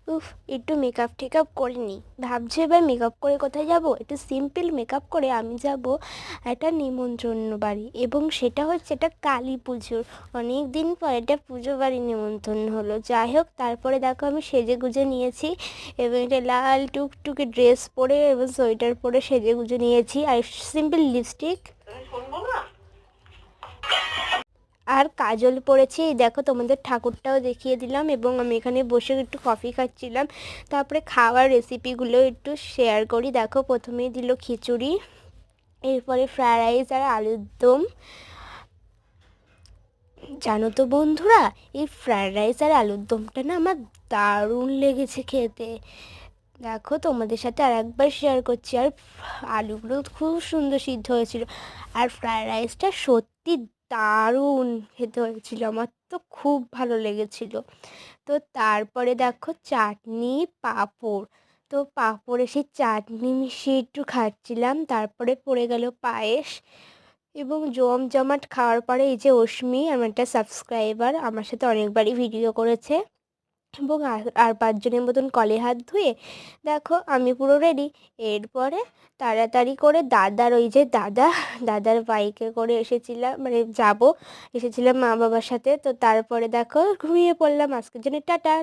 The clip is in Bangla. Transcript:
উফ, একটু মেকআপ টেকআপ করে নিই। ভাবছি এবার মেকআপ করে কোথায় যাব। একটু সিম্পল মেকআপ করে আমি যাব একটা নিমন্ত্রণ বাড়ি, এবং সেটা হচ্ছে এটা কালী পুজোর। অনেক দিন পর একটা পুজো বাড়ি নিমন্ত্রণ হলো। যাই হোক, তারপরে দেখো আমি সেজে গুজে নিয়েছি, এবং একটা লাল টুকটুকে ড্রেস পরে এবং সোয়েটার পরে সেজে গুজে নিয়েছি, আর সিম্পল লিপস্টিক আর কাজল পরেছি। দেখো, তোমাদের ঠাকুরটাও দেখিয়ে দিলাম, এবং আমি এখানে বসে একটু কফি খাচ্ছিলাম। তারপরে খাওয়ার রেসিপিগুলো একটু শেয়ার করি। দেখো, প্রথমেই দিল খিচুড়ি, এরপরে ফ্রায়েড রাইস আর আলুর দম। জানো তো বন্ধুরা, এই ফ্রায়েড রাইস আর আলুর দমটা না আমার দারুণ লেগেছে খেতে। দেখো, তোমাদের সাথে আর একবার শেয়ার করছি। আর আলুগুলো খুব সুন্দর সিদ্ধ হয়েছিল, আর ফ্রায়েড রাইসটা সত্যি দারুণ খেতে হয়েছিল। আমার তো খুব ভালো লেগেছিল। তো তারপরে দেখো চাটনি, পাঁপড়। তো পাঁপড়ে সেই চাটনি মিশিয়ে একটু খাচ্ছিলাম। তারপরে পড়ে গেল পায়েস, এবং জমজমাট খাওয়ার পরে এই যে অশ্মি, আমার একটা সাবস্ক্রাইবার, আমার সাথে অনেকবারই ভিডিও করেছে, এবং আর 5 জনের মতন কলে হাত ধুয়ে দেখো আমি পুরো রেডি। এরপরে তাড়াতাড়ি করে দাদার বাইকে করে এসেছিলাম, মানে এসেছিলাম মা বাবার সাথে। তো তারপরে দেখো ঘুমিয়ে পড়লাম। আজকের জন্য টাটা।